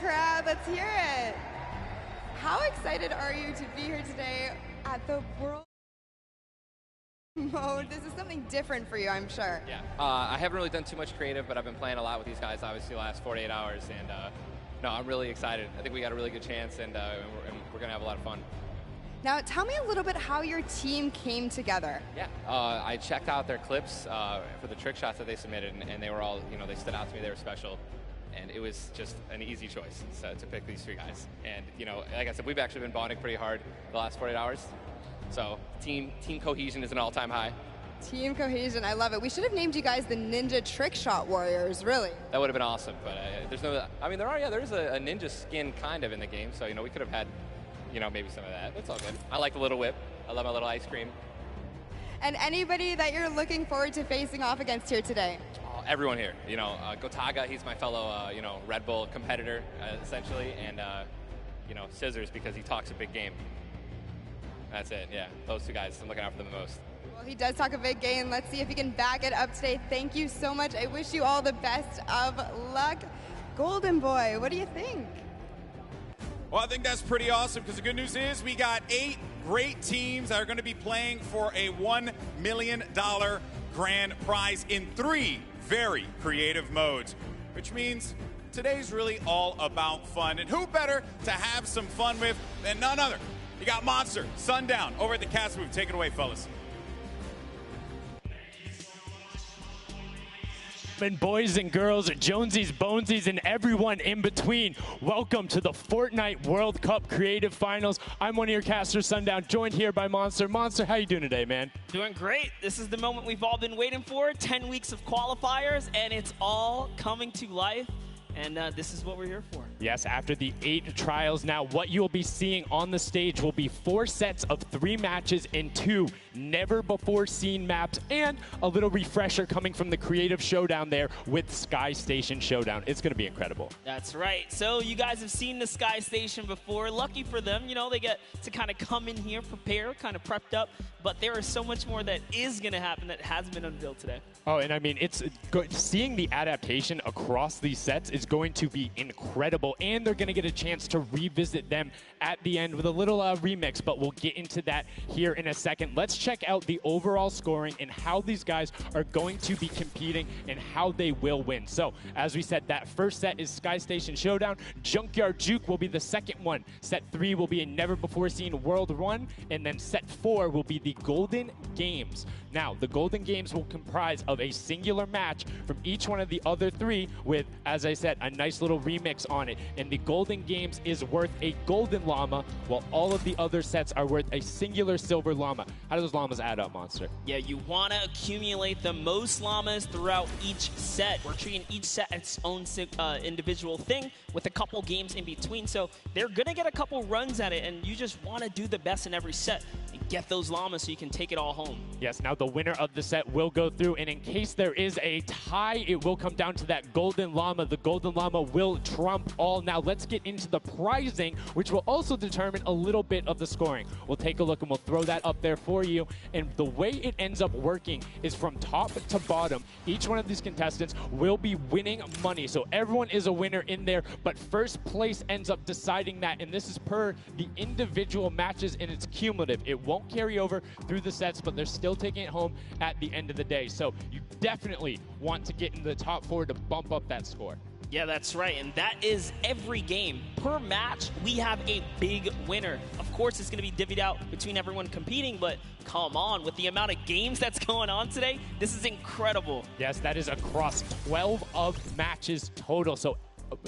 crowd. Let's hear it. How excited are you to be here today at the World Mode? This is something different for you, I'm sure. Yeah, I haven't really done too much creative, but I've been playing a lot with these guys, obviously, the last 48 hours, and no, I'm really excited. I think we got a really good chance, and we're going to have a lot of fun. Now, tell me a little bit how your team came together. Yeah, I checked out their clips for the trick shots that they submitted, and they were all, they stood out to me, they were special. And it was just an easy choice to pick these three guys. And, like I said, we've actually been bonding pretty hard the last 48 hours. So team cohesion is an all-time high. Team cohesion, I love it. We should have named you guys the Ninja Trick Shot Warriors, really. That would have been awesome, but there's no, there is a ninja skin kind of in the game, so, we could have had, maybe some of that. That's all good. I like the little whip. I love my little ice cream. And anybody that you're looking forward to facing off against here today? Everyone here, Gotaga, he's my fellow, Red Bull competitor, essentially, and, Scissors because he talks a big game. That's it, yeah. Those two guys, I'm looking out for them the most. Well, he does talk a big game. Let's see if he can back it up today. Thank you so much. I wish you all the best of luck. Golden Boy, what do you think? Well, I think that's pretty awesome because the good news is we got 8 great teams that are going to be playing for a $1 million grand prize in 3 very creative modes, which means today's really all about fun. And who better to have some fun with than none other? You got Monster, Sundown, over at the cast booth. Take it away, fellas. And boys and girls, Jonesies, Bonesies, and everyone in between, welcome to the Fortnite World Cup Creative Finals. I'm one of your casters, Sundown, joined here by Monster. Monster, how you doing today, man? Doing great. This is the moment we've all been waiting for, 10 weeks of qualifiers, and it's all coming to life. And this is what we're here for. Yes, after the 8 trials now, what you'll be seeing on the stage will be 4 sets of 3 matches and 2 never-before-seen maps, and a little refresher coming from the Creative Showdown there with Sky Station Showdown. It's going to be incredible. That's right. So you guys have seen the Sky Station before. Lucky for them, they get to kind of come in here, prepare, kind of prepped up. But there is so much more that is going to happen that hasn't been unveiled today. Oh, and I mean, it's seeing the adaptation across these sets is going to be incredible, and they're going to get a chance to revisit them at the end with a little remix, but we'll get into that here in a second. Let's check out the overall scoring and how these guys are going to be competing and how they will win. So, as we said, that first set is Sky Station Showdown. Junkyard Juke will be the second one. Set 3 will be a never-before-seen World 1, and then set 4 will be the Golden Games. Now, the Golden Games will comprise of a singular match from each one of the other 3 with, as I said, a nice little remix on it. And the Golden Games is worth a golden llama, while all of the other sets are worth a singular silver llama. How do those llamas add up, Monster? Yeah, you want to accumulate the most llamas throughout each set. We're treating each set as its own individual thing with a couple games in between. So they're going to get a couple runs at it, and you just want to do the best in every set and get those llamas so you can take it all home. Yes, now the winner of the set will go through, and in case there is a tie, it will come down to that golden llama. The golden llama will trump all. Now let's get into the prizing, which will also determine a little bit of the scoring. We'll take a look and we'll throw that up there for you. And the way it ends up working is from top to bottom. Each one of these contestants will be winning money. So everyone is a winner in there, but first place ends up deciding that. And this is per the individual matches, and it's cumulative. It won't carry over through the sets, but they're still taking it home at the end of the day. So you definitely want to get in the top 4 to bump up that score. Yeah, that's right, and that is every game. Per match, we have a big winner. Of course, it's going to be divvied out between everyone competing, but come on, with the amount of games that's going on today, this is incredible. Yes, that is across 12 of matches total, so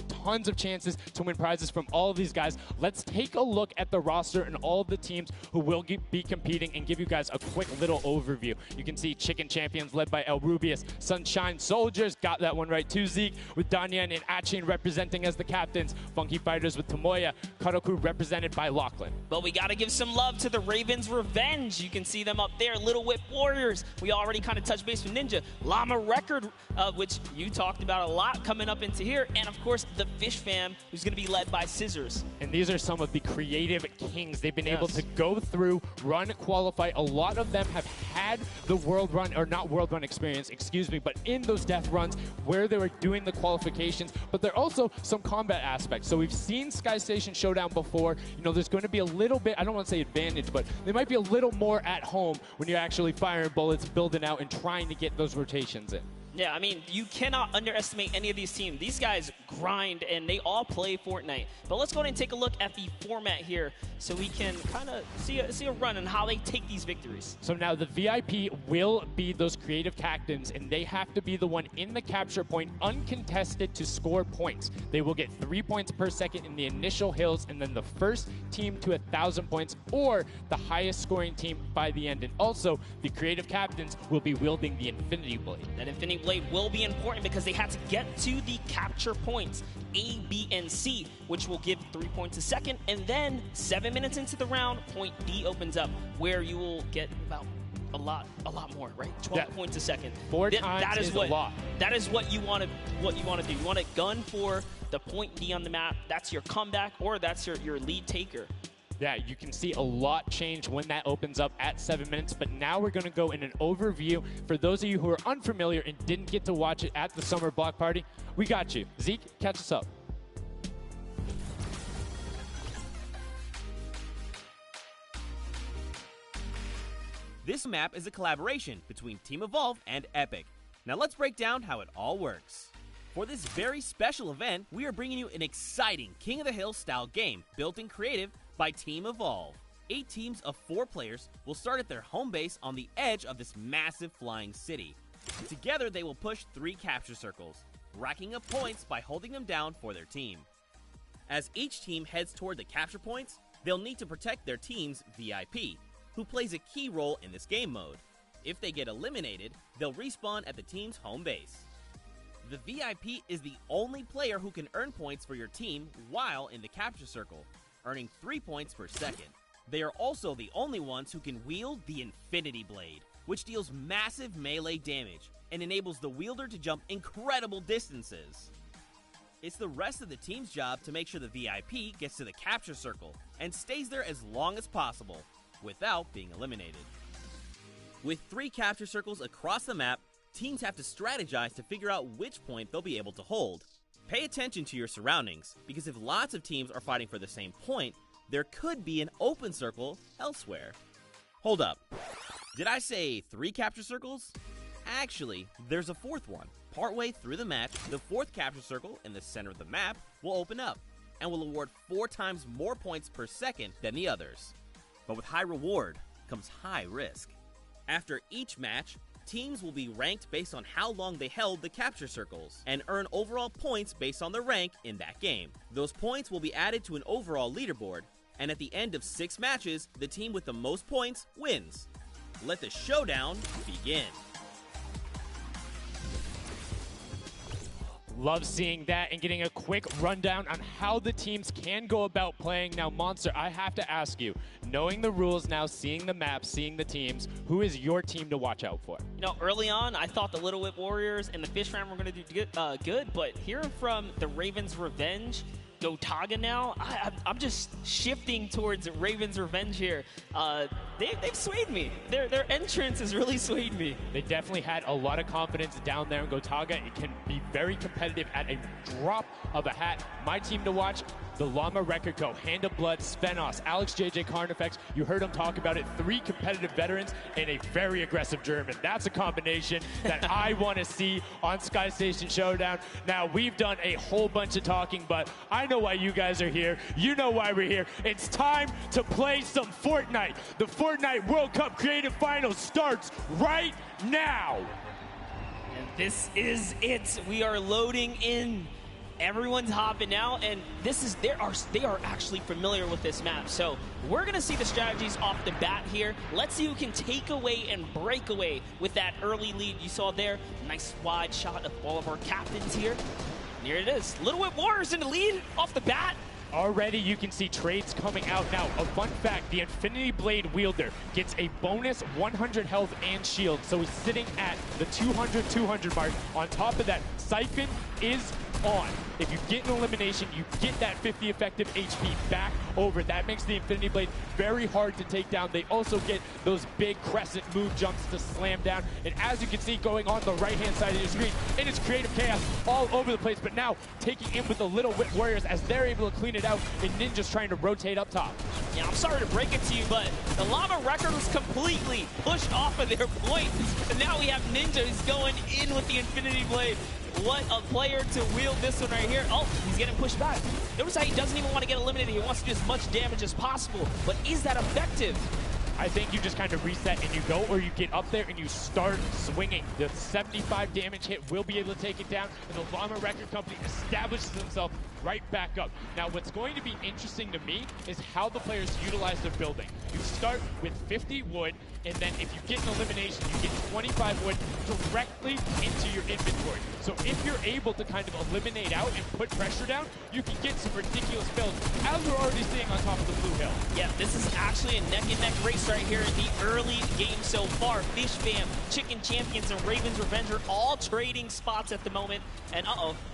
tons of chances to win prizes from all of these guys. Let's take a look at the roster and all of the teams who will be competing and give you guys a quick little overview. You can see Chicken Champions led by El Rubius, Sunshine Soldiers, got that one right too, Zeke, with Danyan and Achin representing as the captains, Funky Fighters with Tomoya, Karoku represented by Lachlan. But we got to give some love to the Ravens Revenge. You can see them up there, Little Whip Warriors. We already kind of touched base with Ninja. Llama Record, which you talked about a lot coming up into here, and of course, course, the Fish fam, who's going to be led by Scissors. And these are some of the creative kings. They've been able to go through, run, qualify. A lot of them have had the world run, or not world run experience, excuse me, but in those death runs where they were doing the qualifications. But there are also some combat aspects. So we've seen Sky Station Showdown before. You know, there's going to be a little bit, I don't want to say advantage, but they might be a little more at home when you're actually firing bullets, building out, and trying to get those rotations in. Yeah, I mean, you cannot underestimate any of these teams. These guys grind, and they all play Fortnite. But let's go ahead and take a look at the format here so we can kind of see a run on how they take these victories. So now the VIP will be those creative captains, and they have to be the one in the capture point, uncontested, to score points. They will get 3 points per second in the initial hills, and then the first team to 1,000 points, or the highest scoring team by the end. And also, the creative captains will be wielding the Infinity Blade. That Infinity Blade will be important because they had to get to the capture points, A, B, and C, which will give 3 points a second. And then 7 minutes into the round, point D opens up, where you will get about a lot more, right? 12 points a second. Four times is a lot. That is what you want to do. You want to gun for the point D on the map. That's your comeback, or that's your lead taker. Yeah, you can see a lot change when that opens up at 7 minutes, but now we're going to go in an overview. For those of you who are unfamiliar and didn't get to watch it at the summer block party, we got you. Zeke, catch us up. This map is a collaboration between Team Evolve and Epic. Now let's break down how it all works. For this very special event, we are bringing you an exciting King of the Hill style game built in creative by Team Evolve. 8 teams of 4 players will start at their home base on the edge of this massive flying city. Together they will push 3 capture circles, racking up points by holding them down for their team. As each team heads toward the capture points, they'll need to protect their team's VIP, who plays a key role in this game mode. If they get eliminated, they'll respawn at the team's home base. The VIP is the only player who can earn points for your team while in the capture circle, earning 3 points per second. They are also the only ones who can wield the Infinity Blade, which deals massive melee damage and enables the wielder to jump incredible distances. It's the rest of the team's job to make sure the VIP gets to the capture circle and stays there as long as possible without being eliminated. With 3 capture circles across the map, teams have to strategize to figure out which point they'll be able to hold. Pay attention to your surroundings, because if lots of teams are fighting for the same point, there could be an open circle elsewhere. Hold up. Did I say 3 capture circles? Actually, there's a 4th one. Partway through the match, the 4th capture circle in the center of the map will open up and will award 4 times more points per second than the others. But with high reward comes high risk. After each match, teams will be ranked based on how long they held the capture circles and earn overall points based on their rank in that game. Those points will be added to an overall leaderboard, and at the end of 6 matches, the team with the most points wins. Let the showdown begin. Love seeing that and getting a quick rundown on how the teams can go about playing. Now, Monster, I have to ask you, knowing the rules now, seeing the map, seeing the teams, who is your team to watch out for? You know, early on, I thought the Little Whip Warriors and the Fish Fam were going to do good, but hearing from the Ravens Revenge, Gotaga now, I'm just shifting towards Ravens Revenge here. They've swayed me. Their entrance has really swayed me. They definitely had a lot of confidence down there in Gotaga. It can be very competitive at a drop of a hat. My team to watch, the Llama Record Co., Hand of Blood, Svenos, Alex JJ Carnifex. You heard him talk about it. 3 competitive veterans and a very aggressive German. That's a combination that I want to see on Sky Station Showdown. Now, we've done a whole bunch of talking, but I know why you guys are here. You know why we're here. It's time to play some Fortnite. The Fortnite World Cup Creative Finals starts right now. And this is it. We are loading in. Everyone's hopping out, and they are actually familiar with this map. So we're gonna see the strategies off the bat here. Let's see who can take away and break away with that early lead you saw there. Nice wide shot of all of our captains here. And here it is. Little Whip Warriors in the lead off the bat. Already you can see trades coming out now. A fun fact, the Infinity Blade wielder gets a bonus 100 health and shield, so he's sitting at the 200 mark. On top of that, Siphon is on. If you get an elimination, you get that 50 effective HP back over. That makes the Infinity Blade very hard to take down. They also get those big crescent move jumps to slam down. And as you can see going on the right-hand side of your screen, it is creative chaos all over the place. But now taking in with the Little Whip Warriors as they're able to clean it out, and Ninja's trying to rotate up top. Yeah, I'm sorry to break it to you, but the Llama record was completely pushed off of their point. And now we have Ninja who's going in with the Infinity Blade. What a player to wield this one right here. Oh, he's getting pushed back. Notice how he doesn't even want to get eliminated. He wants to do as much damage as possible. But is that effective? I think you just kind of reset and you go, or you get up there and you start swinging. The 75 damage hit will be able to take it down, and the Llama Record Company establishes himself right back up. Now, what's going to be interesting to me is how the players utilize their building. You start with 50 wood, and then if you get an elimination, you get 25 wood directly into your inventory. So if you're able to kind of eliminate out and put pressure down, you can get some ridiculous builds, as we're already seeing on top of the Blue Hill. Yeah, this is actually a neck-and-neck race right here in the early game so far. Fish Fam, Chicken Champions, and Raven's Revenge are all trading spots at the moment. And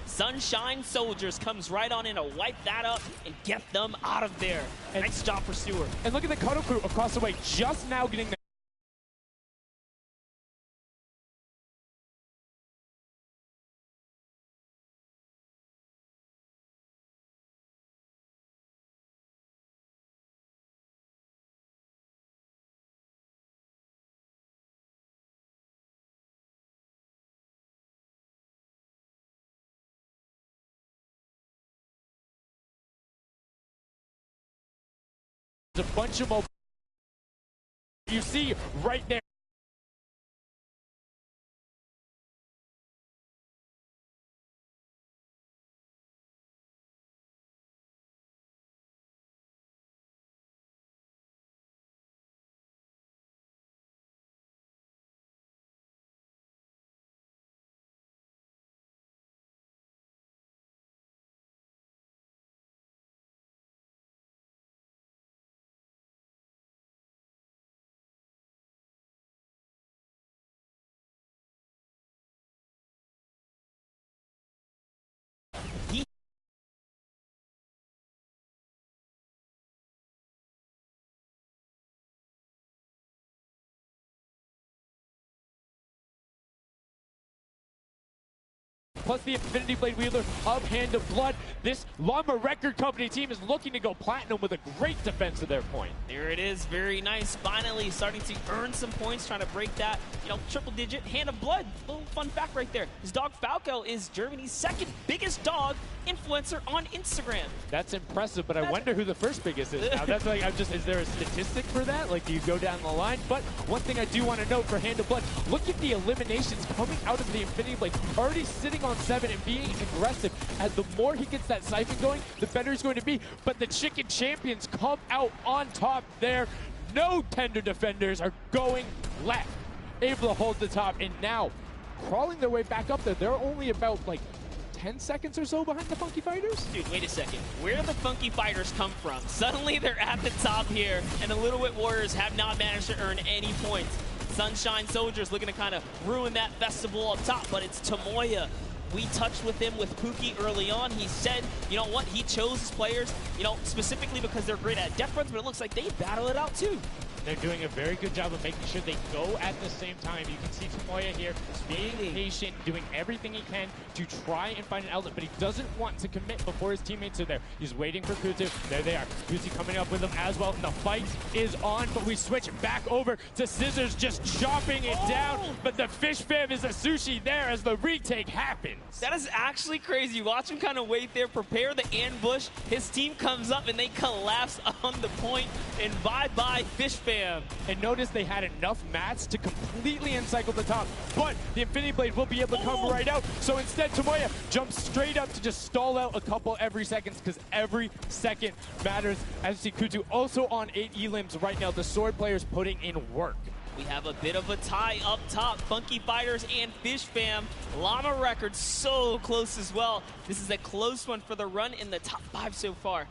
Sunshine Soldiers comes right on in to wipe that up and get them out of there. And nice job for Stewart. And look at the Cuddle Crew across the way, just now getting the a bunch of mobile. You see right there. Plus the Infinity Blade wielder of Hand of Blood. This Llama Record Company team is looking to go platinum with a great defense of their point. There it is, very nice. Finally starting to earn some points, trying to break that, triple digit Hand of Blood. Little fun fact right there. His dog Falco is Germany's second biggest dog influencer on Instagram. That's impressive, but I wonder who the first biggest is now. That's like, is there a statistic for that? Like, do you go down the line? But one thing I do want to note for Hand of Blood, look at the eliminations coming out of the Infinity Blade. Already sitting on 7 and being aggressive. As the more he gets that siphon going, the better he's going to be. But the Chicken Champions come out on top there. No tender defenders are going left. Able to hold the top, and now crawling their way back up there. They're only about like 10 seconds or so behind the Funky Fighters? Dude, wait a second. Where did the Funky Fighters come from? Suddenly they're at the top here, and the Little Whip Warriors have not managed to earn any points. Sunshine Soldiers looking to kind of ruin that festival up top, but it's Tomoya. We touched with him with Pookie early on. He said, you know what, he chose his players, specifically because they're great at depth runs, but it looks like they battle it out too. They're doing a very good job of making sure they go at the same time. You can see Tomoya here being patient, doing everything he can to try and find an outlet, but he doesn't want to commit before his teammates are there. He's waiting for Kutu. There they are. Kutu coming up with them as well, and the fight is on, but we switch back over to Scissors just chopping it down, but the Fish Fam is a sushi there as the retake happens. That is actually crazy. Watch him kind of wait there, prepare the ambush. His team comes up and they collapse on the point, and bye-bye Fish Fam. And notice they had enough mats to completely encircle the top, but the Infinity Blade will be able to come right out. So instead, Tomoya jumps straight up to just stall out a couple every seconds, because every second matters. As you see Kutu also on 8 elims right now. The sword players putting in work. We have a bit of a tie up top. Funky Fighters and Fish Fam. Llama Record so close as well. This is a close one for the run in the top 5 so far.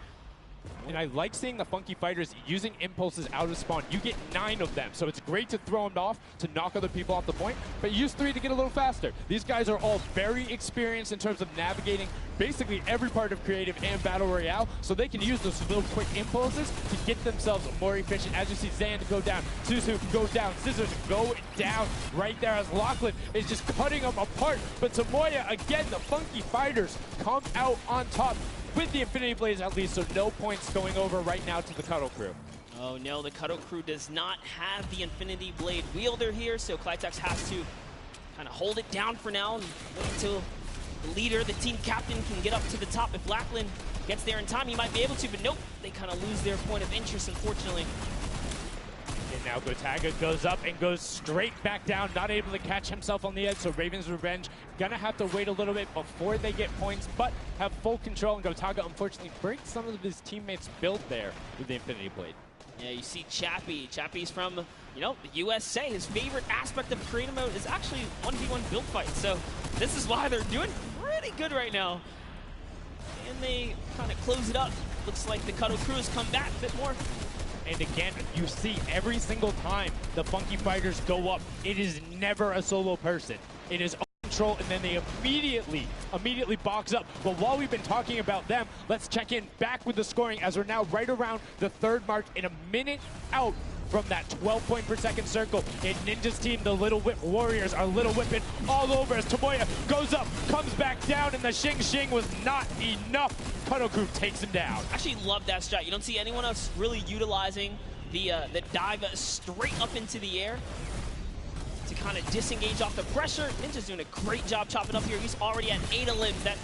And I like seeing the Funky Fighters using impulses out of spawn. You get 9 of them, so it's great to throw them off to knock other people off the point, but use 3 to get a little faster. These guys are all very experienced in terms of navigating basically every part of creative and battle royale, so they can use those little quick impulses to get themselves more efficient. As you see Zan go down, Suzu go down, Scissors go down right there as Lachlan is just cutting them apart. But Tomoya, again, the Funky Fighters come out on top with the Infinity Blades at least, so no points going over right now to the Cuddle Crew. Oh no, the Cuddle Crew does not have the Infinity Blade wielder here, so Clytex has to kind of hold it down for now and wait until the leader, the team captain, can get up to the top. If Lachlan gets there in time, he might be able to, but nope, they kind of lose their point of interest, unfortunately. And now Gotaga goes up and goes straight back down, not able to catch himself on the edge, so Raven's Revenge gonna have to wait a little bit before they get points, but have full control, and Gotaga unfortunately breaks some of his teammates' build there with the Infinity Blade. Yeah, you see Chappie. Chappie's from, you know, the USA. His favorite aspect of creative mode is actually 1v1 build fights, so this is why they're doing pretty good right now. And they kind of close it up. Looks like the Cuddle Crew has come back a bit more. And again, you see every single time the Funky Fighters go up, it is never a solo person. It is control, and then they immediately box up. But while we've been talking about them, let's check in back with the scoring as we're now right around the 3rd mark and a minute out from that 12 point per second circle. And Ninja's team, the Little Whip Warriors, are Little Whipping all over as Tomoya goes up, comes back down, and the Shing Shing was not enough. Cuddle Crew takes him down. I actually love that strat. You don't see anyone else really utilizing the dive straight up into the air to kind of disengage off the pressure. Ninja's doing a great job chopping up here. He's already at 8 of limbs. That,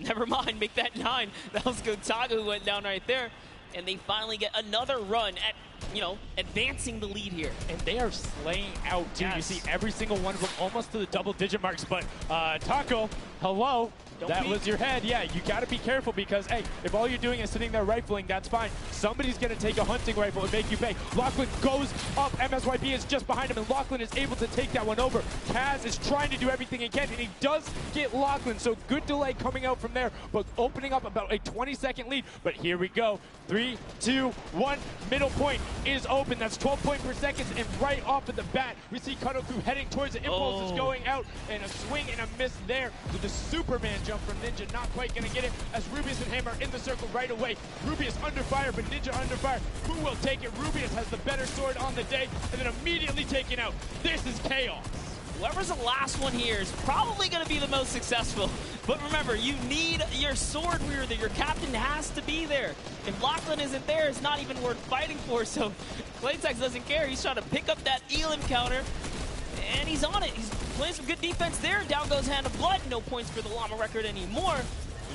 never mind, make that 9. That was Gotaga who went down right there. And they finally get another run at, you know, advancing the lead here. And they are slaying out, too. Yes. You see every single one of them almost to the double-digit marks. But Taco, hello. That was your head. Yeah, you got to be careful because, hey, if all you're doing is sitting there rifling, that's fine. Somebody's going to take a hunting rifle and make you pay. Lachlan goes up. MSYP is just behind him, and Lachlan is able to take that one over. Kaz is trying to do everything he can, and he does get Lachlan, so good delay coming out from there, but opening up about a 20-second lead. But here we go. 3, 2, 1. Middle point is open. That's 12 point per second, and right off of the bat, we see Cuddle Crew heading towards it. Impulse is going out, and a swing and a miss there with the Superman jump from Ninja. Not quite going to get it as Rubius and Hammer in the circle right away. Rubius under fire, but Ninja under fire. Who will take it? Rubius has the better sword on the day, and then immediately taken out. This is chaos. Whoever's the last one here is probably going to be the most successful. But remember, you need your sword wielder. Your captain has to be there. If Lachlan isn't there, it's not even worth fighting for. So Claytex doesn't care. He's trying to pick up that Elim counter. And he's on it. He's playing some good defense there. Down goes Hand of Blood. No points for the Llama record anymore.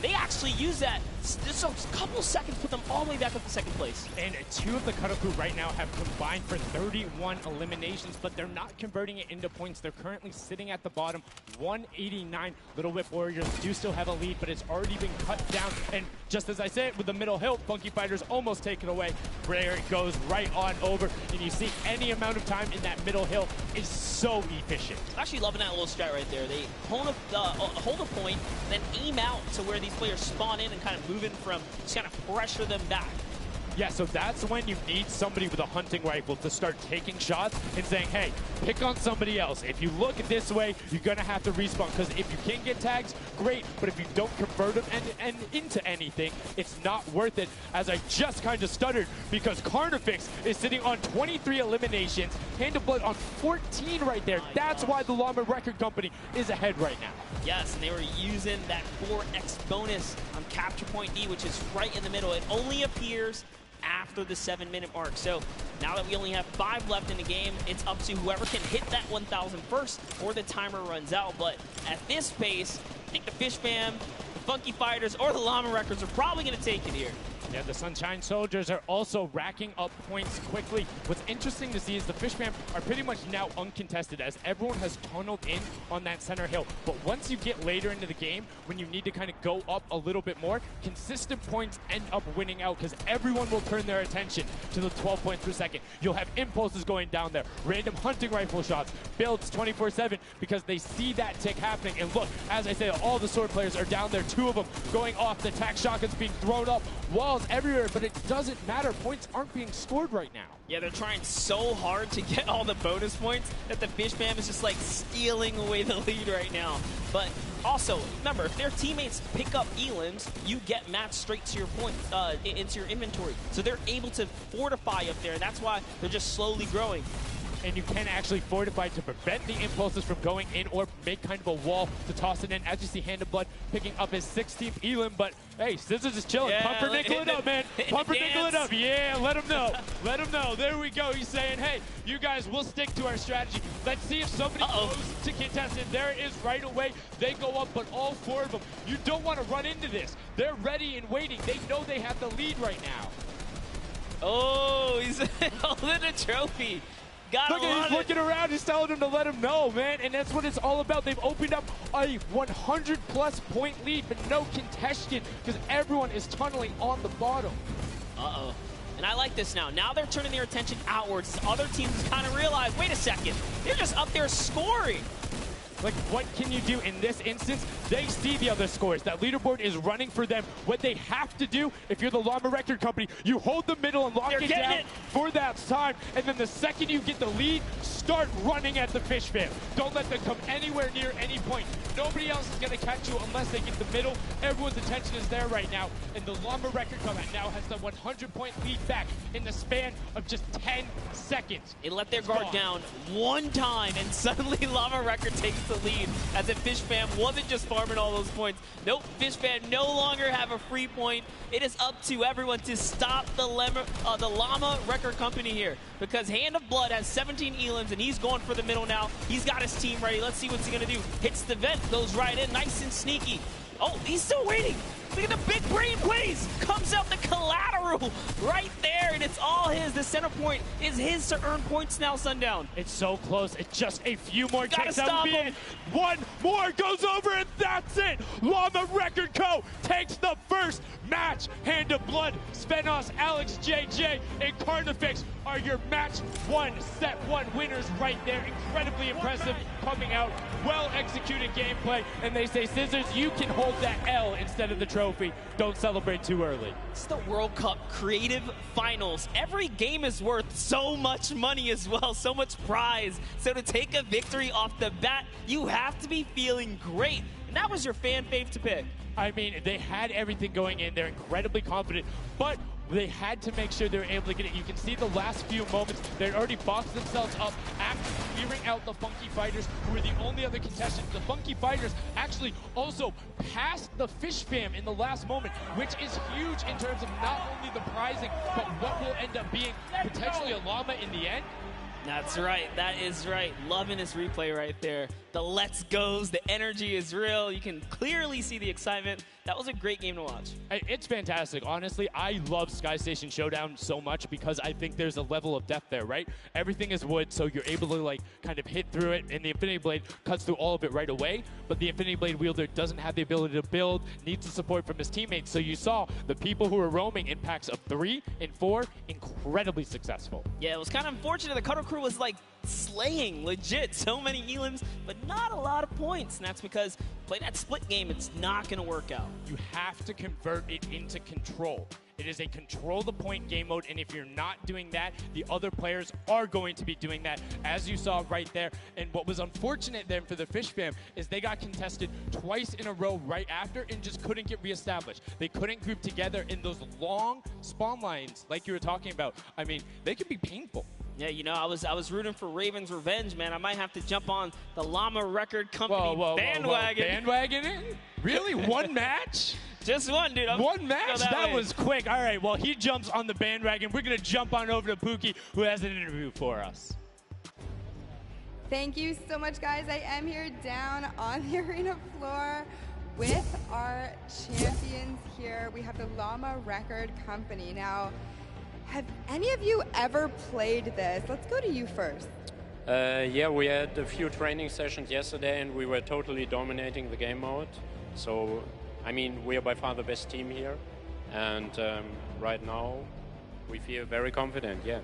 They actually use that. Just a couple seconds put them all the way back up to 2nd place. And 2 of the Cuddle Crew right now have combined for 31 eliminations, but they're not converting it into points. They're currently sitting at the bottom, 189. Little Whip Warriors do still have a lead, but it's already been cut down. And just as I said, with the middle hill, Funky Fighters almost take it away. There it goes right on over. And you see any amount of time in that middle hill is so efficient. Actually loving that little strat right there. They hold a point, then aim out to where these players spawn in and kind of move in from, just kind of pressure them back. Yeah, so that's when you need somebody with a hunting rifle to start taking shots and saying, hey, pick on somebody else. If you look this way, you're going to have to respawn, because if you can get tags, great, but if you don't convert them and into anything, it's not worth it, as I just kind of stuttered, because Carnifex is sitting on 23 eliminations, Hand of Blood on 14 right there. That's why the Llama Record Company is ahead right now. Yes, and they were using that 4x bonus on Capture Point D, which is right in the middle. It only appears after the 7-minute mark. So now that we only have 5 left in the game, it's up to whoever can hit that 1,000 first or the timer runs out. But at this pace, I think the Fish Fam, the Funky Fighters, or the Llama Records are probably going to take it here. Yeah, the Sunshine Soldiers are also racking up points quickly. What's interesting to see is the Fish Fam are pretty much now uncontested, as everyone has tunneled in on that center hill. But once you get later into the game, when you need to kind of go up a little bit more, consistent points end up winning out, because everyone will turn their attention to the 12 points per second. You'll have impulses going down there, random hunting rifle shots, builds 24/7, because they see that tick happening. And look, as I say, all the sword players are down there, 2 of them going off, the tac shotguns being thrown up, walls fireballs everywhere, but it doesn't matter. Points aren't being scored right now. Yeah, they're trying so hard to get all the bonus points that the Fish Fam is just like stealing away the lead right now. But also, remember, if their teammates pick up elims, you get matched straight to your points, into your inventory. So they're able to fortify up there, and that's why they're just slowly growing. And you can actually fortify to prevent the impulses from going in or make kind of a wall to toss it in. As you see, Hand of Blood picking up his 16th elim, but hey, Scissors is chilling. Yeah, Pumpernickel it up, man. Pumpernickel it up. Yeah, let him know. Let him know. There we go. He's saying, hey, you guys, we'll stick to our strategy. Let's see if somebody goes to contestant. There it is right away. They go up, but all 4 of them. You don't want to run into this. They're ready and waiting. They know they have the lead right now. Oh, he's holding a trophy. Look at he's looking around, he's telling him to let him know, man, and that's what it's all about. They've opened up a 100-plus point lead, but no contestant, because everyone is tunneling on the bottom. Uh-oh. And I like this now. Now they're turning their attention outwards. Other teams kind of realize, wait a second, they're just up there scoring. Like, what can you do in this instance? They see the other scores. That leaderboard is running for them. What they have to do, if you're the Llama Record Company, you hold the middle and lock it down for that time. And then the second you get the lead, start running at the Fish Fam. Don't let them come anywhere near any point. Nobody else is going to catch you unless they get the middle. Everyone's attention is there right now. And the Llama Record Company now has the 100-point lead back in the span of just 10 seconds. They let their guard down one time, and suddenly Llama Record takes the lead, as if Fish Fam wasn't just farming all those points. Nope, Fish Fam no longer have a free point. It is up to everyone to stop the Llama Record Company here, because Hand of Blood has 17 elims, and he's going for the middle now. He's got his team ready. Let's see what's he going to do. Hits the vent, goes right in, nice and sneaky. Oh, he's still waiting. Look at the big brain plays. Comes out the collateral right there, and it's all his. The center point is his to earn points now, Sundown. It's so close. It's just a few more kicks. Stop him. It. One more goes over, and that's it. Llama Record Co. takes the first match. Hand of Blood, Spenos, Alex, JJ, and Carnifex are your match 1, set 1 winners right there. Incredibly impressive coming out. Well-executed gameplay. And they say, Scissors, you can hold that L instead of the trophy. Don't celebrate too early. It's the World Cup Creative Finals. Every game is worth so much money as well, so much prize. So to take a victory off the bat, you have to be feeling great. And that was your fan fave to pick. I mean, they had everything going in. They're incredibly confident, but they had to make sure they were able to get it. You can see the last few moments, they'd already boxed themselves up after clearing out the Funky Fighters, who were the only other contestants. The Funky Fighters actually also passed the Fish Fam in the last moment, which is huge in terms of not only the prizing, but what will end up being potentially a llama in the end. That's right. That is right. Loving this replay right there. The let's goes, the energy is real. You can clearly see the excitement. That was a great game to watch. It's fantastic. Honestly, I love Sky Station Showdown so much because I think there's a level of depth there, right? Everything is wood, so you're able to like kind of hit through it, and the Infinity Blade cuts through all of it right away, but the Infinity Blade wielder doesn't have the ability to build, needs the support from his teammates. So you saw the people who were roaming in packs of 3 and 4, incredibly successful. Yeah, it was kind of unfortunate. The Cutter Crew was like slaying legit so many elims, but not a lot of points, and that's because playing that split game, it's not going to work out. You have to convert it into control. It is a control the point game mode, and if you're not doing that, the other players are going to be doing that, as you saw right there. And what was unfortunate then for the Fish Fam is they got contested twice in a row right after and just couldn't get reestablished. They couldn't group together in those long spawn lines like you were talking about. I mean, they can be painful. Yeah, you know, I was rooting for Raven's revenge, man. I might have to jump on the Llama Record Company bandwagon. Bandwagon it? Really? One match? Just one, dude. One match? That was quick. All right, well, he jumps on the bandwagon. We're going to jump on over to Pookie, who has an interview for us. Thank you so much, guys. I am here down on the arena floor with our champions here. We have the Llama Record Company. Now, have any of you ever played this? Let's go to you first. Yeah, we had a few training sessions yesterday, and we were totally dominating the game mode. So, I mean, we are by far the best team here, and right now we feel very confident, yeah.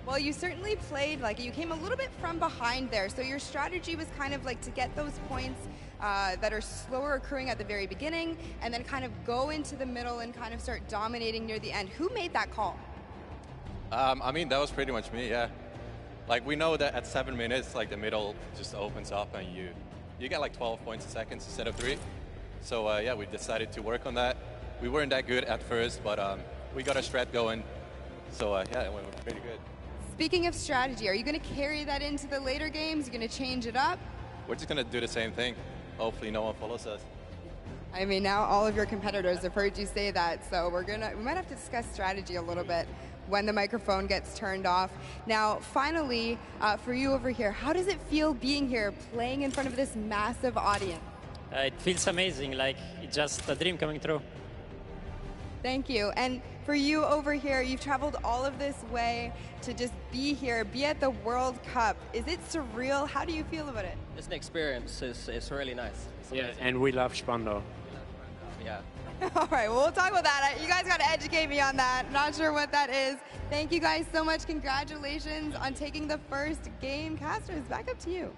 Well, you certainly played like you came a little bit from behind there. So your strategy was kind of like to get those points that are slower accruing at the very beginning and then kind of go into the middle and kind of start dominating near the end. Who made that call? I mean, that was pretty much me, yeah. Like, we know that at 7 minutes, like, the middle just opens up and you get like 12 points a second instead of 3. So, yeah, we decided to work on that. We weren't that good at first, but we got a strat going. So, yeah, it went pretty good. Speaking of strategy, are you going to carry that into the later games? You're going to change it up? We're just going to do the same thing. Hopefully no one follows us. I mean, now all of your competitors have heard you say that, so we might have to discuss strategy a little bit when the microphone gets turned off. Now, finally, for you over here, how does it feel being here, playing in front of this massive audience? It feels amazing, like it's just a dream coming true. Thank you. And for you over here, you've traveled all of this way to just be here, be at the World Cup. Is it surreal? How do you feel about it? It's an experience. It's really nice. Yeah, and we love Spandau. Yeah. All right, well, we'll talk about that. You guys got to educate me on that. Not sure what that is. Thank you guys so much. Congratulations on taking the first game. Casters, back up to you.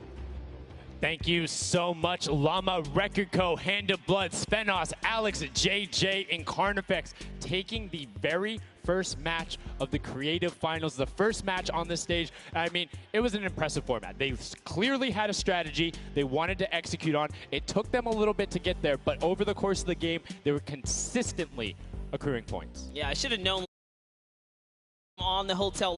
Thank you so much, Llama, Record Co., Hand of Blood, Spenos, Alex, JJ, and Carnifex taking the very first match of the Creative Finals, the first match on the stage. I mean, it was an impressive format. They clearly had a strategy they wanted to execute on. It took them a little bit to get there, but over the course of the game, they were consistently accruing points. Yeah, I should have known on the hotel.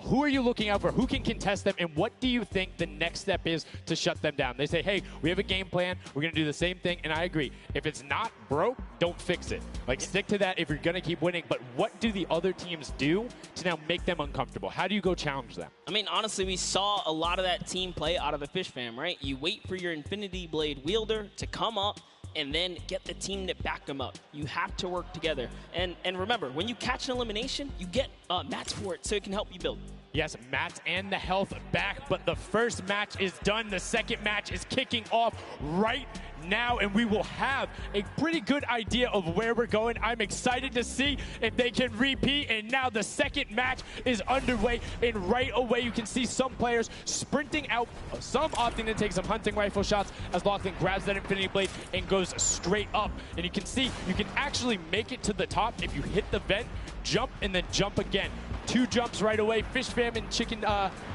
Who are you looking out for? Who can contest them? And what do you think the next step is to shut them down? They say, hey, we have a game plan. We're going to do the same thing. And I agree. If it's not broke, don't fix it. Like, stick to that if you're going to keep winning. But what do the other teams do to now make them uncomfortable? How do you go challenge them? I mean, honestly, we saw a lot of that team play out of the Fish Fam, right? You wait for your Infinity Blade wielder to come up and then get the team to back them up. You have to work together. And remember, when you catch an elimination, you get mats for it so it can help you build. Yes, mats and the health back, but the first match is done. The second match is kicking off right now, and we will have a pretty good idea of where we're going. I'm excited to see if they can repeat, and now the second match is underway, and right away you can see some players sprinting out, some opting to take some hunting rifle shots as Lachlan grabs that Infinity Blade and goes straight up. And you can see you can actually make it to the top if you hit the vent, jump, and then jump again. 2 jumps right away. Fish Fam and chicken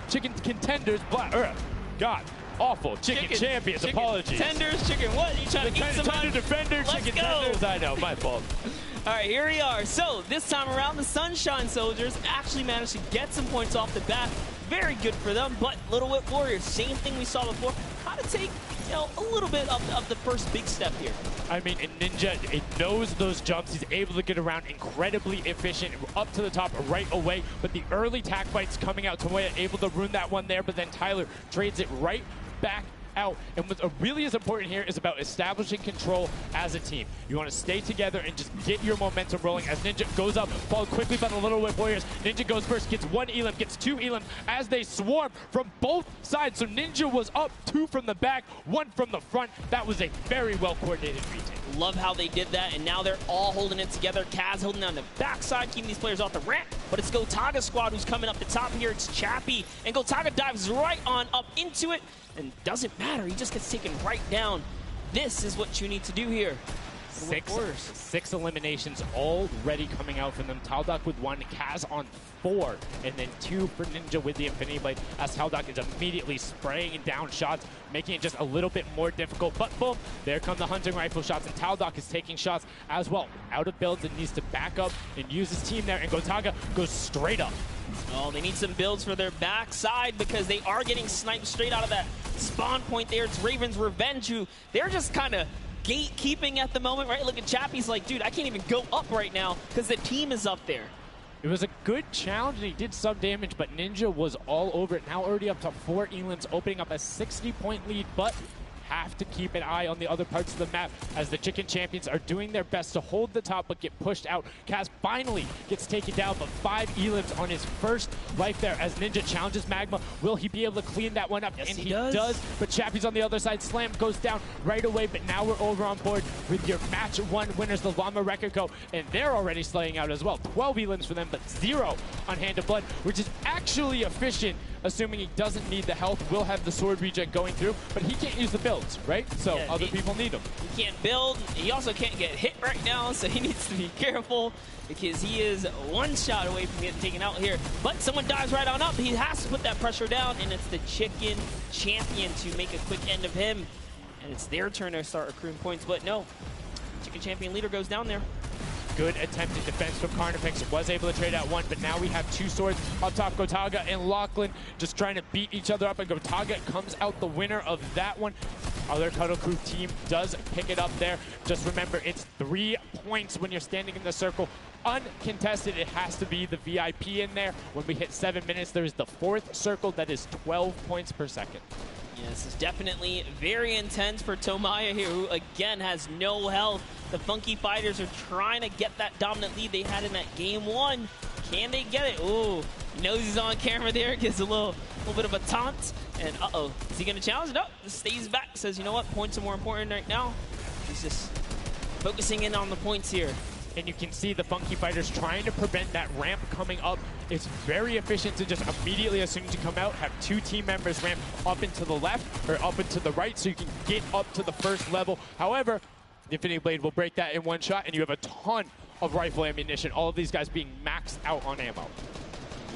contenders. God, awful. Chicken champions. Apologies. Tenders, chicken what? You trying to eat some Tender defender, chicken tenders. I know, my fault. All right, here we are. So this time around, the Sunshine Soldiers actually managed to get some points off the bat. Very good for them, but Little Whip Warriors, same thing we saw before. How to take, a little bit of the first big step here. I mean, Ninja, it knows those jumps. He's able to get around incredibly efficient, up to the top right away. But the early tack fights coming out, Tomoya able to ruin that one there, but then Tyler trades it right back out. And what really is important here is about establishing control as a team. You want to stay together and just get your momentum rolling as Ninja goes up, followed quickly by the Little Whip Warriors. Ninja goes first, gets 1 elim, gets 2 elim as they swarm from both sides. So Ninja was up 2 from the back, 1 from the front. That was a very well-coordinated retake. Love how they did that, and now they're all holding it together. Kaz holding down the backside, keeping these players off the ramp, but it's Gotaga squad who's coming up the top here. It's Chappie, and Gotaga dives right on up into it, and doesn't matter. He just gets taken right down. This is what you need to do here. 6 eliminations already coming out from them. Taldock with 1, Kaz on 4, and then 2 for Ninja with the Infinity Blade, as Taldock is immediately spraying down shots, making it just a little bit more difficult. But boom, there come the hunting rifle shots, and Taldock is taking shots as well. Out of builds and needs to back up and use his team there, and Gotaga goes straight up. Oh, they need some builds for their backside because they are getting sniped straight out of that spawn point there. It's Raven's Revenge, who they're just kind of gatekeeping at the moment, right? Look at Chappie's like, dude, I can't even go up right now because the team is up there. It was a good challenge, and he did some damage, but Ninja was all over it. Now already up to 4 elims, opening up a 60-point lead, but have to keep an eye on the other parts of the map as the Chicken Champions are doing their best to hold the top but get pushed out. Kaz finally gets taken down, but 5 elims on his first life there as Ninja challenges Magma. Will he be able to clean that one up? Yes, and he does. But Chappie's on the other side. Slam goes down right away, but now we're over on board with your match 1 winners, the Llama Record Co. And they're already slaying out as well. 12 elims for them, but 0 on Hand of Blood, which is actually efficient, assuming he doesn't need the health. Will have the sword reject going through, but he can't use the builds, right? So yeah, other people need them. He can't build. He also can't get hit right now, so he needs to be careful because he is 1 shot away from getting taken out here. But someone dives right on up. He has to put that pressure down, and it's the Chicken Champion to make a quick end of him. And it's their turn to start accruing points, but no. Chicken Champion leader goes down there. Good attempted defense from Carnifex. Was able to trade out 1, but now we have 2 swords up top. Gotaga and Lachlan just trying to beat each other up, and Gotaga comes out the winner of that one. Other Cuddle Crew team does pick it up there. Just remember, it's 3 points when you're standing in the circle. Uncontested, it has to be the VIP in there. When we hit 7 minutes, there is the 4th circle that is 12 points per second. Yeah, this is definitely very intense for Tomaya here, who again has no health. The Funky Fighters are trying to get that dominant lead they had in that game 1. Can they get it? Ooh, he knows he's on camera there, gives a little bit of a taunt. And uh-oh, is he gonna challenge? No, stays back, says, you know what, points are more important right now. He's just focusing in on the points here. And you can see the Funky Fighters trying to prevent that ramp coming up. It's very efficient to just immediately, as soon as you come out, have 2 team members ramp up into the left or up into the right so you can get up to the first level. However, the Infinity Blade will break that in 1 shot, and you have a ton of rifle ammunition. All of these guys being maxed out on ammo.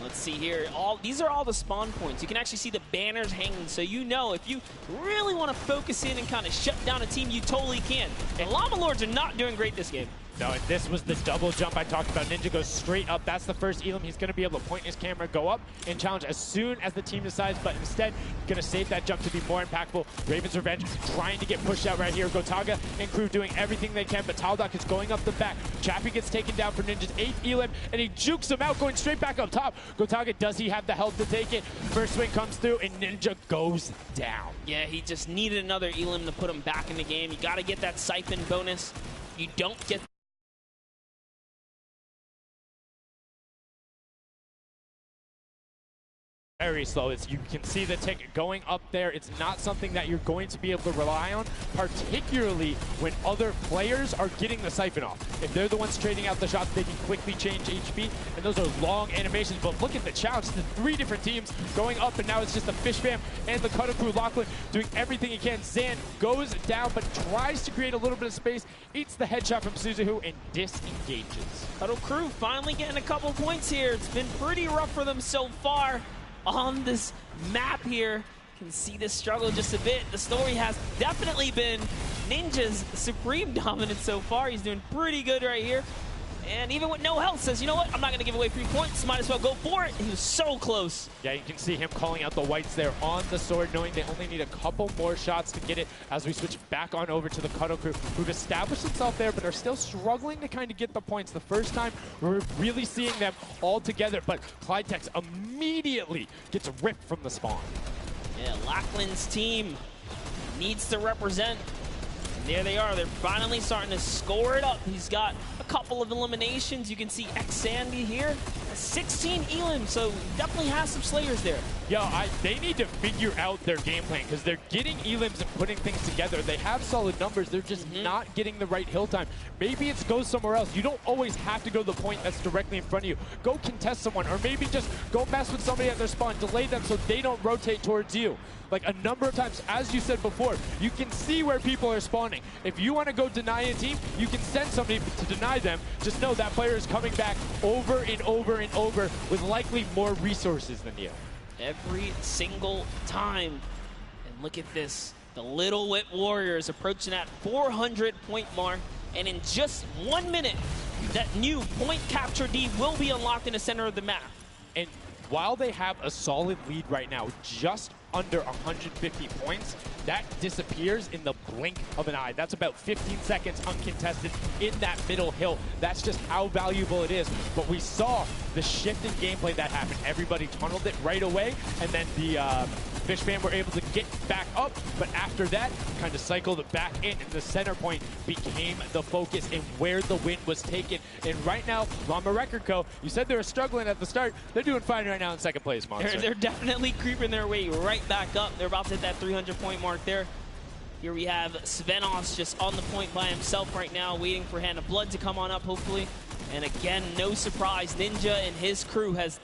Let's see here. These are all the spawn points. You can actually see the banners hanging, so you know if you really want to focus in and kind of shut down a team, you totally can. And Llama Lords are not doing great this game. No, and this was the double jump I talked about. Ninja goes straight up. That's the first elim. He's going to be able to point his camera, go up, and challenge as soon as the team decides, but instead, going to save that jump to be more impactful. Raven's Revenge trying to get pushed out right here. Gotaga and crew doing everything they can, but Taldock is going up the back. Chappie gets taken down for Ninja's 8th elim, and he jukes him out, going straight back up top. Gotaga, does he have the health to take it? First swing comes through, and Ninja goes down. Yeah, he just needed another elim to put him back in the game. You got to get that siphon bonus. You don't get very slow. You can see the tick going up there. It's not something that you're going to be able to rely on, particularly when other players are getting the siphon off. If they're the ones trading out the shots, they can quickly change HP, and those are long animations. But look at the challenge. The 3 different teams going up, and now it's just the Fish Fam and the Cuddle Crew. Lachlan doing everything he can. Zan goes down, but tries to create a little bit of space, eats the headshot from Suzuhu, and disengages. Cuddle Crew finally getting a couple points here. It's been pretty rough for them so far on this map here. Can see this struggle just a bit. The story has definitely been Ninja's supreme dominance so far. He's doing pretty good right here. And even with no health, says, you know what, I'm not going to give away 3 points. Might as well go for it. He was so close. Yeah, you can see him calling out the whites there on the sword, knowing they only need a couple more shots to get it as we switch back on over to the Cuddle Crew, who've established itself there, but are still struggling to kind of get the points. The first time we're really seeing them all together, but Clyde Tex immediately gets ripped from the spawn. Yeah, Lachlan's team needs to represent. There they are. They're finally starting to score it up. He's got a couple of eliminations. You can see X-Sandy here. 16 elims, so definitely has some Slayers there. Yo, they need to figure out their game plan because they're getting elims and putting things together. They have solid numbers. They're just not getting the right hill time. Maybe it's go somewhere else. You don't always have to go to the point that's directly in front of you. Go contest someone, or maybe just go mess with somebody at their spawn. Delay them so they don't rotate towards you. Like a number of times, as you said before, you can see where people are spawning. If you want to go deny a team, you can send somebody to deny them. Just know that player is coming back over and over and over with likely more resources than you. Every single time. And look at this. The Little Wit Warriors approaching that 400-point mark. And in just 1 minute, that new point capture D will be unlocked in the center of the map. And while they have a solid lead right now, just under 150 points, that disappears in the blink of an eye. That's about 15 seconds uncontested in that middle hill. That's just how valuable it is. But we saw the shift in gameplay that happened. Everybody tunneled it right away, and then the Fish Fam were able to get back up, but after that, kind of cycled back in, and the center point became the focus and where the win was taken. And right now, Llama Record Co., you said they were struggling at the start. They're doing fine right now in second place, Monster. They're definitely creeping their way right back up. They're about to hit that 300-point mark there. Here we have Svenos just on the point by himself right now, waiting for Hand of Blood to come on up, hopefully. And again, no surprise, Ninja and his crew has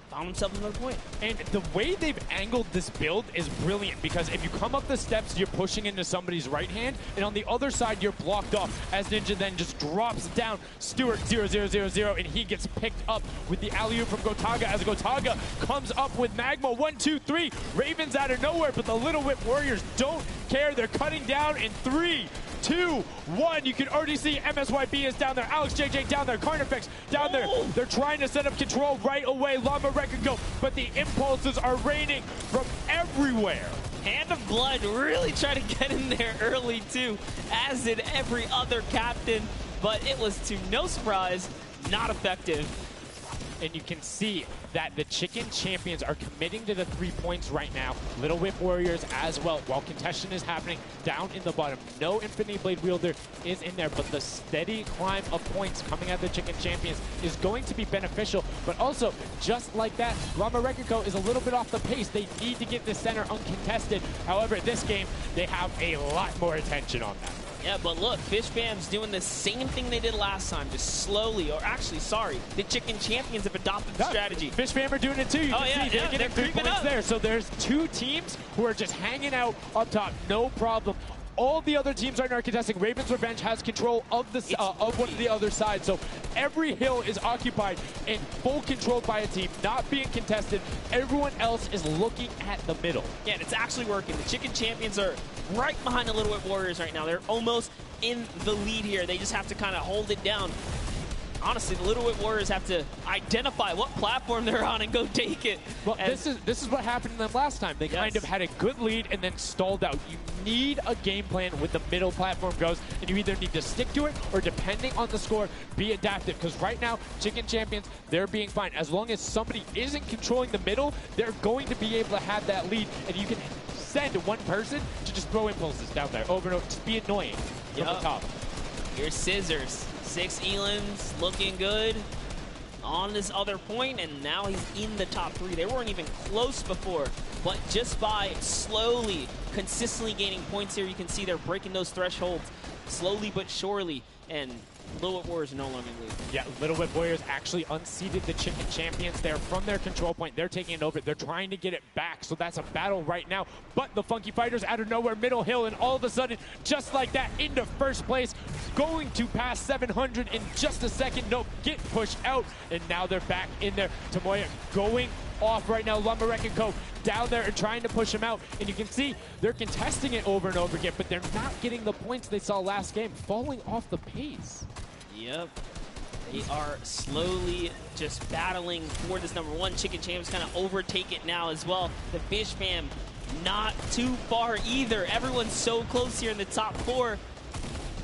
found himself another point. And the way they've angled this build is brilliant, because if you come up the steps, you're pushing into somebody's right hand, and on the other side, you're blocked off, as Ninja then just drops down Stewart 0-0-0-0, and he gets picked up with the alley-oop from Gotaga, as Gotaga comes up with Magma. 1, 2, 3. Ravens out of nowhere, but the Little Whip Warriors don't care. They're cutting down in 3, 2, 1. You can already see MSYB is down there. Alex JJ down there. Carnifex down there. They're trying to set up control right away. Llama Record go, but the impulses are raining from everywhere. Hand of Blood really tried to get in there early too, as did every other captain, but it was, to no surprise, not effective. And you can see that the Chicken Champions are committing to the 3 points right now. Little Whip Warriors as well, while contention is happening down in the bottom. No Infinity Blade Wielder is in there, but the steady climb of points coming out of the Chicken Champions is going to be beneficial. But also, just like that, Llama Record Co. is a little bit off the pace. They need to get the center uncontested. However, this game, they have a lot more attention on that. Yeah, but look, Fish Fam's doing the same thing they did last time, just slowly, or actually, sorry, the Chicken Champions have adopted the strategy. Fish Fam are doing it too. You can see they're getting 3 points there. So there's 2 teams who are just hanging out up top, no problem. All the other teams are not contesting. Raven's Revenge has control of the of one of the other side. So every hill is occupied and full controlled by a team, not being contested. Everyone else is looking at the middle. Yeah, and it's actually working. The Chicken Champions are right behind the Little Whip Warriors right now. They're almost in the lead here. They just have to kind of hold it down. Honestly, the Little Whip Warriors have to identify what platform they're on and go take it. Well, this is what happened to them last time. They kind of had a good lead and then stalled out. You need a game plan with the middle platform goes, and you either need to stick to it or, depending on the score, be adaptive. Because right now, Chicken Champions, they're being fine. As long as somebody isn't controlling the middle, they're going to be able to have that lead, and you can send one person to just throw impulses down there over and over. Just be annoying from the top. Here's Scissors. 6 Elans looking good on this other point, and now he's in the top 3. They weren't even close before, but just by slowly, consistently gaining points here, you can see they're breaking those thresholds slowly but surely, and Little Whip Warriors are no longer in the lead. Yeah, Little Whip Warriors actually unseated the Chicken Champions there from their control point. They're taking it over. They're trying to get it back, so that's a battle right now. But the Funky Fighters out of nowhere, middle hill, and all of a sudden, just like that, into first place, going to pass 700 in just a second. Nope, get pushed out, and now they're back in there. Tomoya going off right now. Llama Record Co. down there and trying to push him out, and you can see they're contesting it over and over again, but they're not getting the points they saw last game, falling off the pace. Yep. They are slowly just battling for this number 1. Chicken Champs kind of overtake it now as well. The Fish Fam not too far either. Everyone's so close here in the top 4.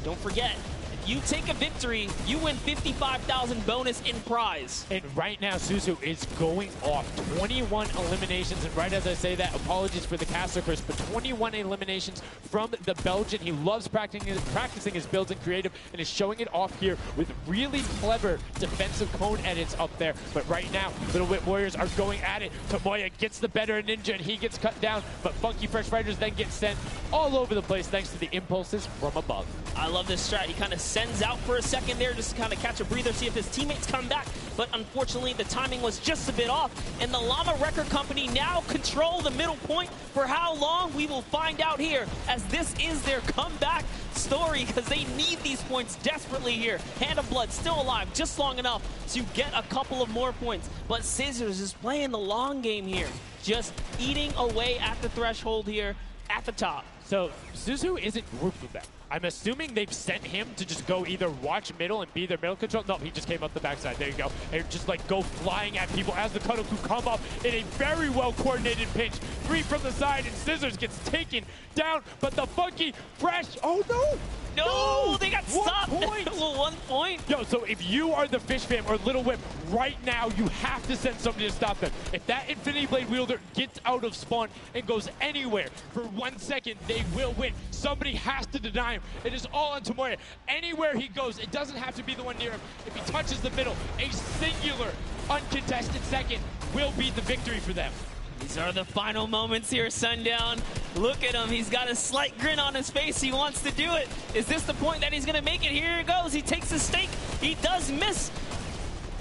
Don't forget, if you take a victory, you win 55,000 bonus in prize. And right now, Suzu is going off. 21 eliminations, and right as I say that, apologies for the caster curse, but 21 eliminations from the Belgian. He loves practicing his builds in creative and is showing it off here with really clever defensive cone edits up there. But right now, Little Whip Warriors are going at it. Tomoya gets the better of Ninja, and he gets cut down, but Funky Fresh Fighters then get sent all over the place thanks to the impulses from above. I love this strat. He kind of sends out for a second there just to kind of catch a breather, see if his teammates come back. But unfortunately, the timing was just a bit off. And the Llama Record Company now control the middle point. For how long, we will find out here, as this is their comeback story, because they need these points desperately here. Hand of Blood still alive just long enough to get a couple of more points. But Scissors is playing the long game here, just eating away at the threshold here at the top. So Suzu isn't grouped with them. I'm assuming they've sent him to just go either watch middle and be their middle control. No, he just came up the backside. There you go. And just like go flying at people as the Kodoku come up in a very well coordinated pinch. 3 from the side, and Scissors gets taken down. But the Funky Fresh, oh no! No, they got 1 stopped. point. 1 point. Yo, so if you are the Fish Fam or Little Whip, right now you have to send somebody to stop them. If that Infinity Blade wielder gets out of spawn and goes anywhere for 1 second, they will win. Somebody has to deny him. It is all on Tomoya. Anywhere he goes, it doesn't have to be the one near him. If he touches the middle, a singular uncontested second will be the victory for them. These are the final moments here, Sundown. Look at him. He's got a slight grin on his face. He wants to do it. Is this the point that he's going to make it? Here he goes. He takes the stake. He does miss.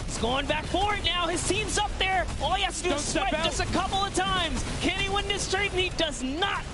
He's going back for it now. His team's up there. All he has to do is swipe just a couple of times. Can he win this trade? And he does not.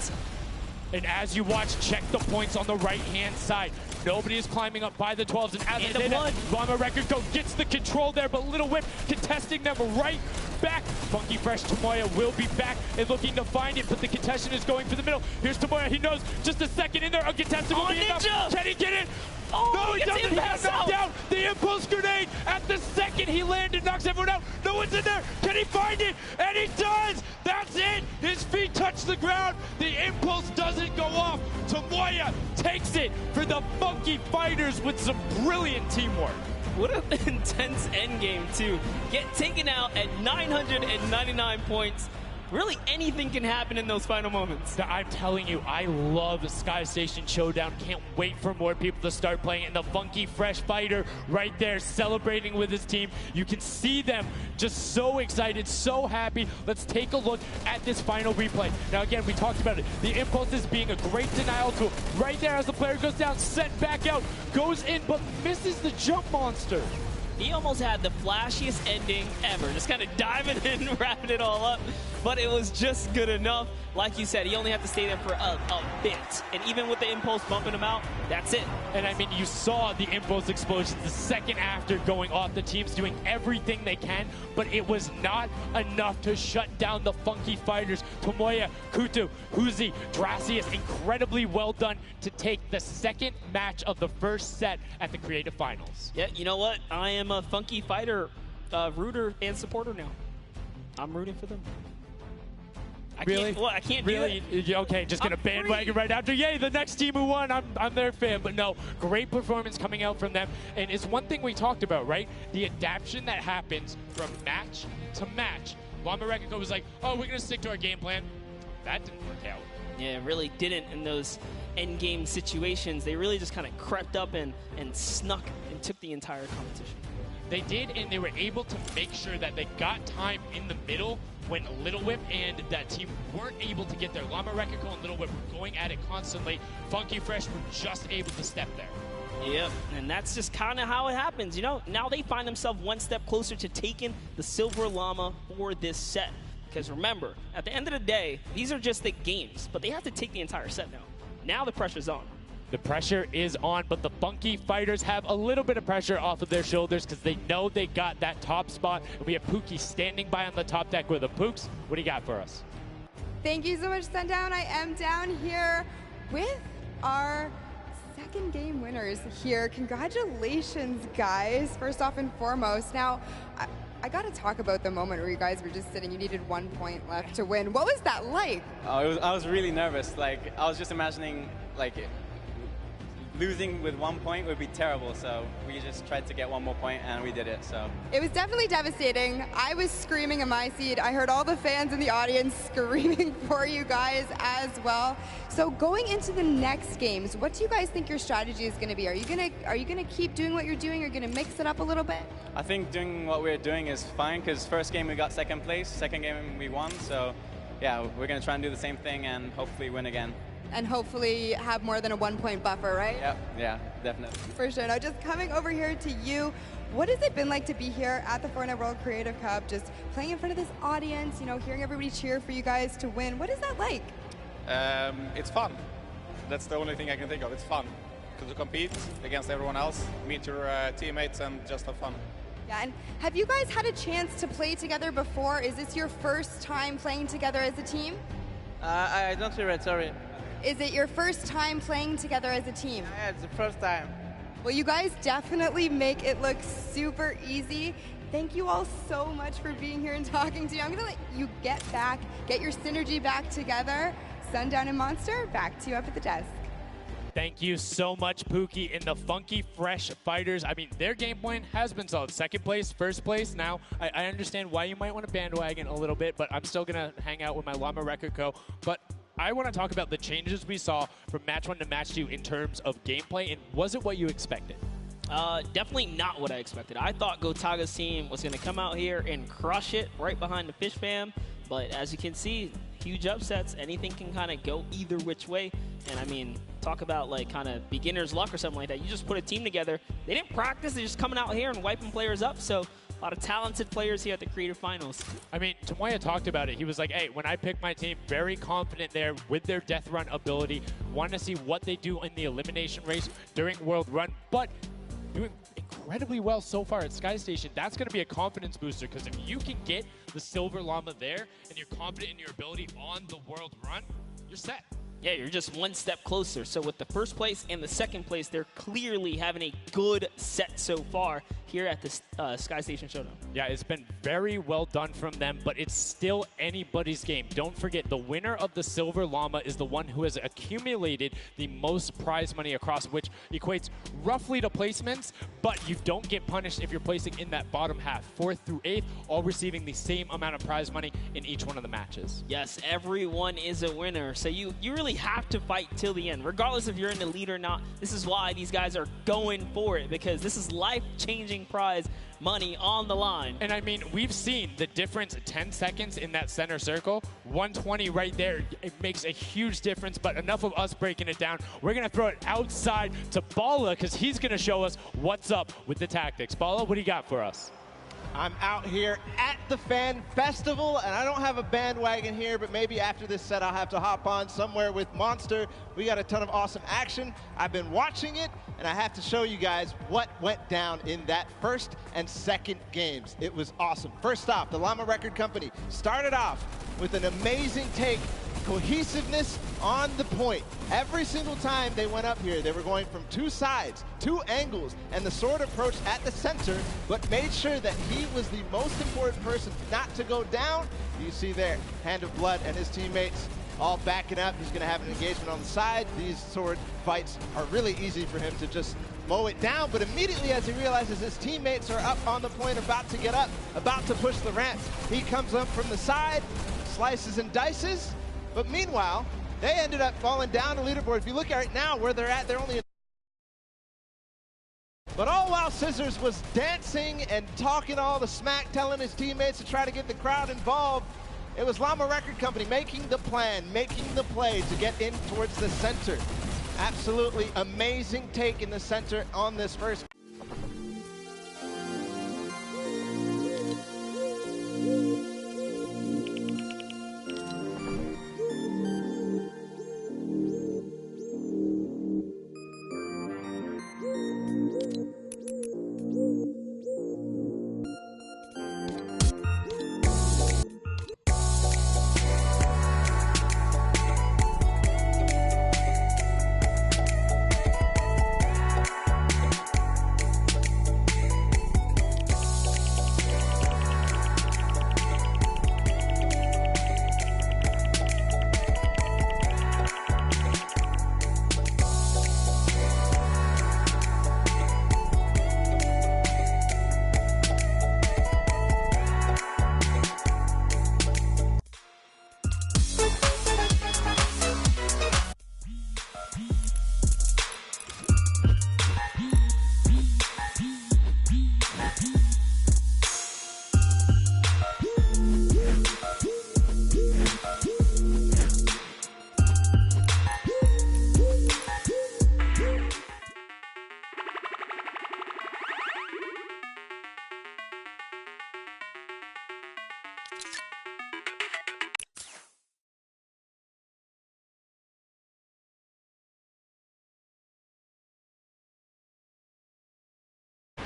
And as you watch, check the points on the right-hand side. Nobody is climbing up by the 12s. And as they did it, Llama Record Go gets the control there, but Little Whip contesting them right back. Funky Fresh Tomoya will be back and looking to find it, but the contestant is going for the middle. Here's Tomoya. He knows just a second in there. Uncontested will be enough. Can he get it? Oh, no, he doesn't. He got knocked down. The impulse grenade at the second he landed knocks everyone out. No one's in there. Can he find it? And he does. That's it. His feet touch the ground. The impulse doesn't go off. Tomoya takes it for the Funky Fighters with some brilliant teamwork. What an intense endgame, too. Get taken out at 999 points. Really, anything can happen in those final moments. I'm telling you, I love Sky Station Showdown. Can't wait for more people to start playing. And the Funky Fresh Fighter right there celebrating with his team. You can see them just so excited, so happy. Let's take a look at this final replay. Now, again, we talked about it. The impulses being a great denial tool. Right there as the player goes down, sent back out, goes in, but misses the jump monster. He almost had the flashiest ending ever. Just kind of diving in, wrapping it all up. But it was just good enough. Like you said, he only had to stay there for a bit. And even with the impulse bumping him out, that's it. And I mean, you saw the impulse explosions the second after going off. The team's doing everything they can, but it was not enough to shut down the Funky Fighters. Tomoya, Kutu, Huzi, Dracius, incredibly well done to take the second match of the first set at the Creative Finals. Yeah, you know what? I am a Funky Fighter rooter and supporter now. I'm rooting for them. I can't do it. Okay, just gonna bandwagon right after. Yay, the next team who won, I'm their fan. But no, great performance coming out from them. And it's one thing we talked about, right? The adaptation that happens from match to match. Llama Record was like, oh, we're gonna stick to our game plan. That didn't work out. Yeah, it really didn't in those end game situations. They really just kind of crept up and snuck and took the entire competition. They did, and they were able to make sure that they got time in the middle when Little Whip and that team weren't able to get there. Llama Record and Little Whip were going at it constantly. Funky Fresh were just able to step there. Yep, and that's just kind of how it happens. You know, now they find themselves one step closer to taking the Silver Llama for this set. Because remember, at the end of the day, these are just the games, but they have to take the entire set now. Now the pressure's on. The pressure is on, but the Funky Fighters have a little bit of pressure off of their shoulders because they know they got that top spot. And we have Pookie standing by on the top deck with the Pooks. What do you got for us? Thank you so much, Sundown. I am down here with our second game winners here. Congratulations, guys, first off and foremost. Now, I got to talk about the moment where you guys were just sitting. You needed 1 point left to win. What was that like? I was really nervous. Like, I was just imagining, like, losing with 1 point would be terrible, so we just tried to get one more point and we did it. So it was definitely devastating. I was screaming in my seat. I heard all the fans in the audience screaming for you guys as well. So going into the next games, what do you guys think your strategy is going to be? Are you gonna keep doing what you're doing? Are you gonna mix it up a little bit? I think doing what we're doing is fine because first game we got second place, second game we won. So yeah, we're gonna try and do the same thing and hopefully win again. And hopefully have more than a 1 point buffer, right? Yep, yeah, definitely. For sure. Now, just coming over here to you, what has it been like to be here at the Fortnite World Creative Cup, just playing in front of this audience, you know, hearing everybody cheer for you guys to win? What is that like? It's fun. That's the only thing I can think of. It's fun to compete against everyone else, meet your teammates, and just have fun. Yeah, and have you guys had a chance to play together before? Is this your first time playing together as a team? I don't hear it, sorry. Is it your first time playing together as a team? Yeah, it's the first time. Well, you guys definitely make it look super easy. Thank you all so much for being here and talking to me. I'm going to let you get your synergy back together. Sundown and Monster, back to you up at the desk. Thank you so much, Pookie. And the Funky Fresh Fighters, I mean, their game plan has been solid. Second place, first place. Now, I understand why you might want to bandwagon a little bit, but I'm still going to hang out with my Llama Record Co. But I want to talk about the changes we saw from match 1 to match 2 in terms of gameplay, and was it what you expected? Definitely not what I expected. I thought Gotaga's team was going to come out here and crush it right behind the Fish Fam, but as you can see, huge upsets. Anything can kind of go either which way, and I mean, talk about like kind of beginner's luck or something like that. You just put a team together. They didn't practice. They're just coming out here and wiping players up, so a lot of talented players here at the Creative Finals. I mean, Tomoya talked about it. He was like, hey, when I picked my team, very confident there with their Death Run ability. Want to see what they do in the elimination race during World Run, but doing incredibly well so far at Sky Station. That's going to be a confidence booster, because if you can get the Silver Llama there and you're confident in your ability on the World Run, you're set. Yeah, you're just one step closer. So with the first place and the second place, they're clearly having a good set so far here at the Sky Station Showdown. Yeah, it's been very well done from them, but it's still anybody's game. Don't forget, the winner of the Silver Llama is the one who has accumulated the most prize money across, which equates roughly to placements, but you don't get punished if you're placing in that bottom half. 4th through 8th, all receiving the same amount of prize money in each one of the matches. Yes, everyone is a winner. So you really have to fight till the end, regardless if you're in the lead or not. This is why these guys are going for it, because this is life-changing prize money on the line. And I mean, we've seen the difference 10 seconds in that center circle. 120 right there. It makes a huge difference, but enough of us breaking it down. We're going to throw it outside to Bala, because he's going to show us what's up with the tactics. Bala, what do you got for us? I'm out here at the Fan Festival, and I don't have a bandwagon here, but maybe after this set I'll have to hop on somewhere with Monster. We got a ton of awesome action. I've been watching it, and I have to show you guys what went down in that first and second games. It was awesome. First off, the Llama Record Company started off with an amazing take, cohesiveness on the point. Every single time they went up here, they were going from 2 sides, 2 angles, and the sword approach at the center, but made sure that he was the most important person not to go down. You see there, Hand of Blood and his teammates all backing up. He's going to have an engagement on the side. These sword fights are really easy for him to just mow it down, but immediately as he realizes his teammates are up on the point, about to get up, about to push the ramps, he comes up from the side, slices and dices, but meanwhile, they ended up falling down the leaderboard. If you look at right now where they're at, they're only... But all while Scissors was dancing and talking all the smack, telling his teammates to try to get the crowd involved, it was Llama Record Company making the plan, making the play to get in towards the center. Absolutely amazing take in the center on this first.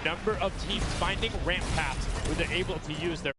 Number of teams finding ramp paths where they're able to use their